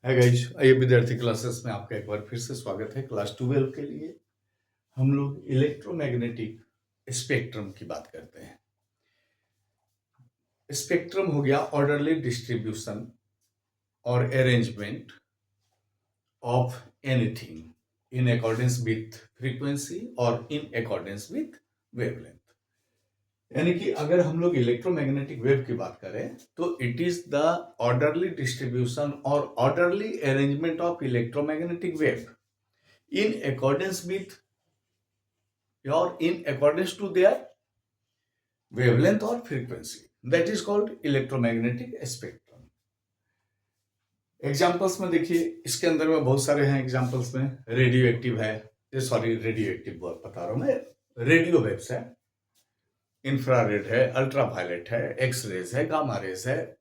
है गाइज, आइए विद्यार्थी क्लासेस में आपका एक बार फिर से स्वागत है। क्लास 12 के लिए हम लोग इलेक्ट्रोमैग्नेटिक स्पेक्ट्रम की बात करते हैं। स्पेक्ट्रम हो गया ऑर्डरली डिस्ट्रीब्यूशन और arrangement of anything in accordance with frequency और इन अकॉर्डेंस विथ वेवलेंथ। यानी कि अगर हम लोग इलेक्ट्रोमैग्नेटिक वेव की बात करें तो it is the orderly distribution और orderly arrangement of electromagnetic wave in accordance with or in accordance to their wavelength or frequency, that is called electromagnetic spectrum. Examples में देखिए, इसके अंदर में बहुत सारे हैं। एग्जाम्पल्स में रेडियो एक्टिव है, रेडियो एक्टिव बता रहा हूं मैं, रेडियो वेव्स है, इंफ्रारेड है, अल्ट्रावायलेट है, एक्स रेज है, गामा रेज है,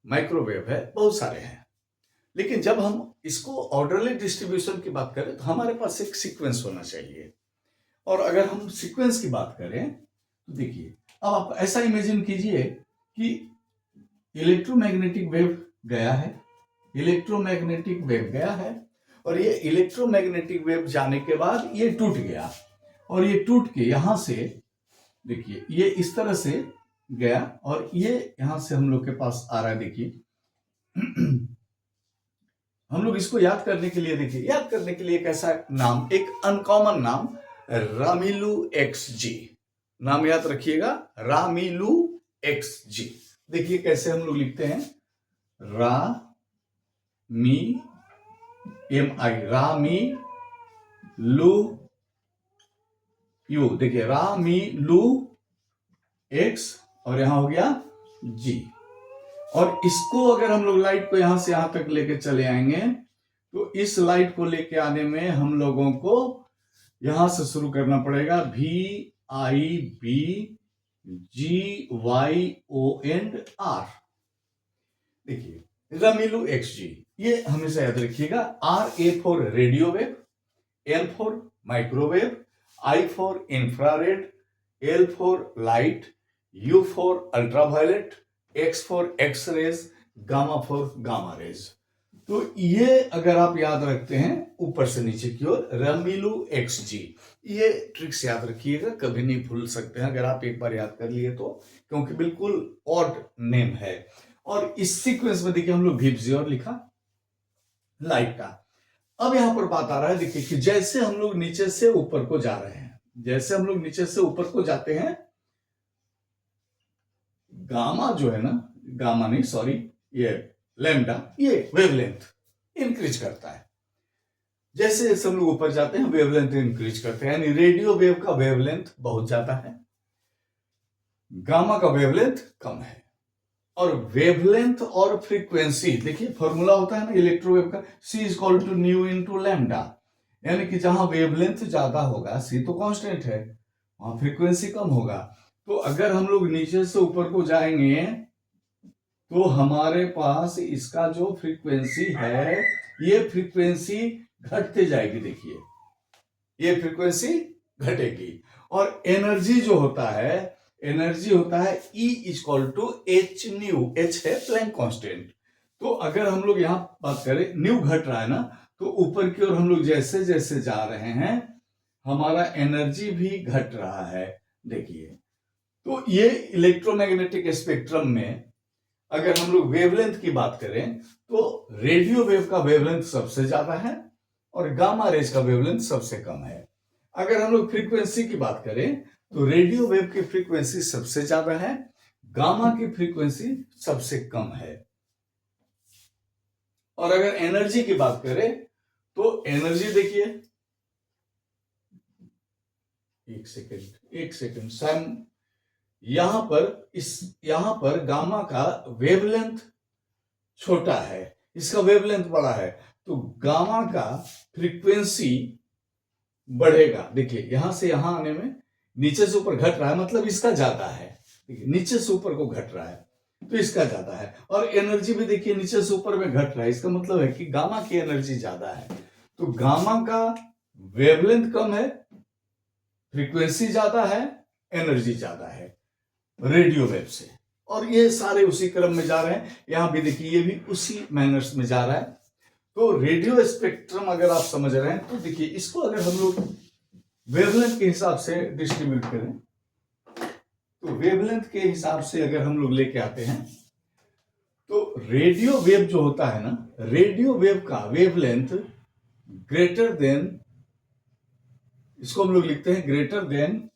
माइक्रोवेव है, बहुत सारे हैं। लेकिन जब हम इसको ऑर्डरली डिस्ट्रीब्यूशन की बात करें तो हमारे पास एक सीक्वेंस होना चाहिए। और अगर हम सीक्वेंस की बात करें तो देखिए, अब आप ऐसा इमेजिन कीजिए कि इलेक्ट्रोमैग्नेटिक वेव गया है, इलेक्ट्रोमैग्नेटिक वेव गया है, और ये इलेक्ट्रोमैग्नेटिक वेव जाने के बाद ये टूट गया, और ये टूट के यहां से देखिए ये इस तरह से गया, और ये यहां से हम लोग के पास आ रहा है। देखिए हम लोग इसको याद करने के लिए, देखिए याद करने के लिए एक ऐसा नाम, एक अनकॉमन नाम, रामीलू एक्स जी, नाम याद रखिएगा, रामीलू एक्स जी। देखिए कैसे हम लोग लिखते हैं, रा मी एम आई, रामी लू यू, देखिए रामी लू एक्स, और यहां हो गया जी। और इसको अगर हम लोग लाइट को यहां से यहां तक लेके चले आएंगे तो इस लाइट को लेके आने में हम लोगों को यहां से शुरू करना पड़ेगा, V I B G Y O and R. देखिए रामीलू एक्स जी, ये हमेशा याद रखिएगा। R A for radio wave, L for microwave, I for infrared, L for light, U for ultraviolet, X for X rays, gamma for gamma rays. तो ये अगर आप याद रखते हैं ऊपर से नीचे की ओर, रामीलू एक्स जी, ये ट्रिक्स याद रखिएगा, कभी नहीं भूल सकते हैं अगर आप एक बार याद कर लिए तो, क्योंकि बिल्कुल ऑड नेम है। और इस सीक्वेंस में देखिए हम लोग वीपजी और लिखा लाइट का। अब यहां पर बात आ रहा है, देखिए कि जैसे हम लोग नीचे से ऊपर को जा रहे हैं, जैसे हम लोग नीचे से ऊपर को जाते हैं, गामा जो है ना, गामा नहीं सॉरी, ये लैम्डा, ये वेवलेंथ इंक्रीज करता है। जैसे जैसे हम लोग ऊपर जाते हैं वेवलेंथ इंक्रीज करते हैं, यानी रेडियो वेव का वेवलेंथ बहुत ज्यादा है, गामा का वेवलेंथ कम है। और वेवलेंथ और फ्रीक्वेंसी, देखिए फॉर्मूला होता है ना इलेक्ट्रोवेव का, C is equal to nu into lambda, यानी कि जहां वेवलेंथ ज्यादा होगा, C तो कांस्टेंट है, वहां फ्रीक्वेंसी कम होगा। तो अगर हम लोग नीचे से ऊपर को जाएंगे तो हमारे पास इसका जो फ्रीक्वेंसी है, ये फ्रीक्वेंसी घटते जाएगी। देखिए ये फ्रीक्वेंसी घटेगी, और एनर्जी जो होता है, एनर्जी होता है E equal to H nu, H है प्लैंक कांस्टेंट। तो अगर हम लोग यहां बात करें, न्यू घट रहा है ना, तो ऊपर की ओर हम लोग जैसे जैसे जा रहे हैं हमारा एनर्जी भी घट रहा है। देखिए तो ये इलेक्ट्रोमैग्नेटिक स्पेक्ट्रम में अगर हम लोग वेवलेंथ की बात करें तो रेडियो वेव का वेवलेंथ सबसे ज्यादा है और गामा रेज का वेवलेंथ सबसे कम है। अगर हम लोग फ्रीक्वेंसी की बात करें तो रेडियो वेव की फ्रीक्वेंसी सबसे ज्यादा है, गामा की फ्रीक्वेंसी सबसे कम है। और अगर एनर्जी की बात करें तो एनर्जी देखिए, एक सेकेंड सैम, यहां पर गामा का वेवलेंथ छोटा है, इसका वेवलेंथ बड़ा है, तो गामा का फ्रीक्वेंसी बढ़ेगा। देखिए यहां से यहां आने में नीचे से ऊपर घट रहा है, मतलब इसका ज्यादा है। देखिए नीचे से ऊपर को घट रहा है तो इसका ज्यादा है, और एनर्जी भी देखिए नीचे से ऊपर में घट रहा है, इसका मतलब है कि गामा की एनर्जी ज्यादा है। तो गामा का वेवलेंथ कम है, फ्रीक्वेंसी ज्यादा है, एनर्जी ज्यादा है रेडियो वेव से। और ये सारे उसी क्रम में जा रहे हैं, यहां भी देखिए ये भी उसी मैनर्स में जा रहा है। तो रेडियो स्पेक्ट्रम अगर आप समझ रहे हैं तो देखिए, इसको अगर हम लोग वेवलेंथ के हिसाब से डिस्ट्रीब्यूट करें, तो वेवलेंथ के हिसाब से अगर हम लोग लेके आते हैं, तो रेडियो वेव जो होता है ना, रेडियो वेव का वेवलेंथ ग्रेटर देन, इसको हम लोग लिखते हैं ग्रेटर देन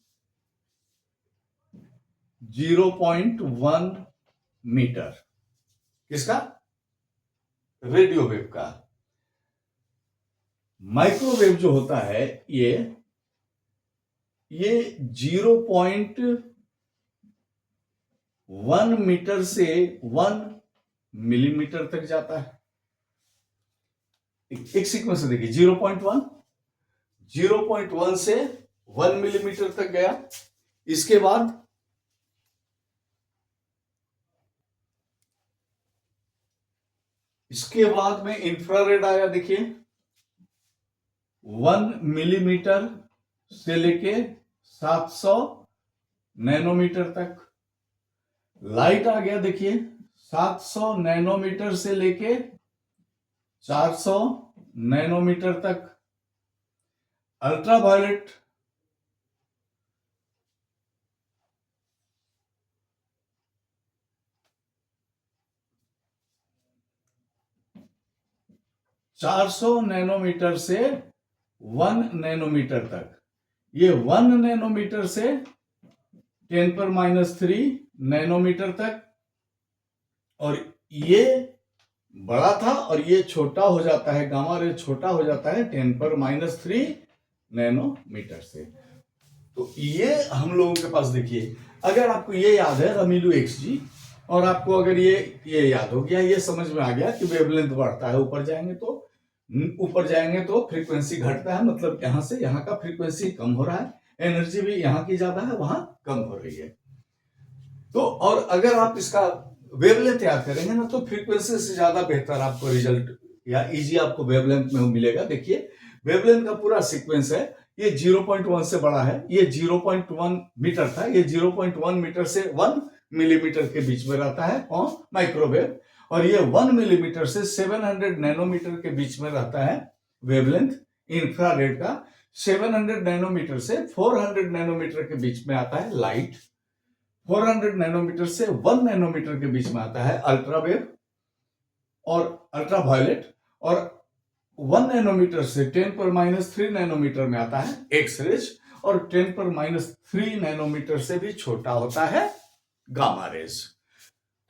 0.1 मीटर। किसका? रेडियो वेव का। माइक्रोवेव जो होता है ये 0.1 मीटर से 1 मिलीमीटर तक जाता है। एक सीक्वेंस देखिए, 0.1 से 1 मिलीमीटर तक गया। इसके बाद में इंफ्रारेड आया, देखिए 1 मिलीमीटर से लेके 700 नैनोमीटर तक। लाइट आ गया, देखिए 700 नैनोमीटर से लेके 400 नैनोमीटर तक। अल्ट्रावायलेट 400 नैनोमीटर से 1 नैनोमीटर तक। ये 1 नैनोमीटर से 10⁻³ नैनोमीटर तक। और ये बड़ा था और ये छोटा हो जाता है, गामा रे छोटा हो जाता है 10⁻³ नैनोमीटर से। तो ये हम लोगों के पास देखिए, अगर आपको ये याद है रमीलू XG, और आपको अगर ये याद हो गया, ये समझ में आ गया कि वेवलेंथ बढ़ता है, ऊपर जाएंगे तो फ्रीक्वेंसी घटता है, मतलब यहां से यहां का फ्रीक्वेंसी कम हो रहा है, एनर्जी भी यहां की ज्यादा है, वहां कम हो रही है। तो और अगर आप इसका वेवलेंथ याद करेंगे ना, तो फ्रीक्वेंसी से ज्यादा बेहतर आपको रिजल्ट या इजी आपको वेवलेंथ में मिलेगा। देखिए वेवलेंथ का पूरा सीक्वेंस है, ये 0.1 से बड़ा है, ये 0.1 मीटर था, ये 0.1 मीटर से 1 मिलीमीटर के बीच में रहता है कौन? माइक्रोवेव। और ये 1 मिलीमीटर से 700 नैनोमीटर के बीच में रहता है वेवलेंथ इंफ्रारेड का। 700 नैनोमीटर से 400 नैनोमीटर के बीच में आता है लाइट। 400 नैनोमीटर से 1 नैनोमीटर के बीच में आता है अल्ट्रावेव और अल्ट्रावायलेट। और 1 नैनोमीटर से 10⁻³ नैनोमीटर में आता है एक्स-रेज। और 10⁻³ नैनोमीटर से भी छोटा होता है गामा रेज।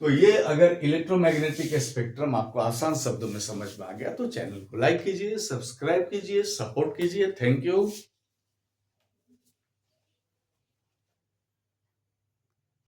तो ये अगर इलेक्ट्रोमैग्नेटिक स्पेक्ट्रम आपको आसान शब्दों में समझ में आ गया, तो चैनल को लाइक कीजिए, सब्सक्राइब कीजिए, सपोर्ट कीजिए। Thank you.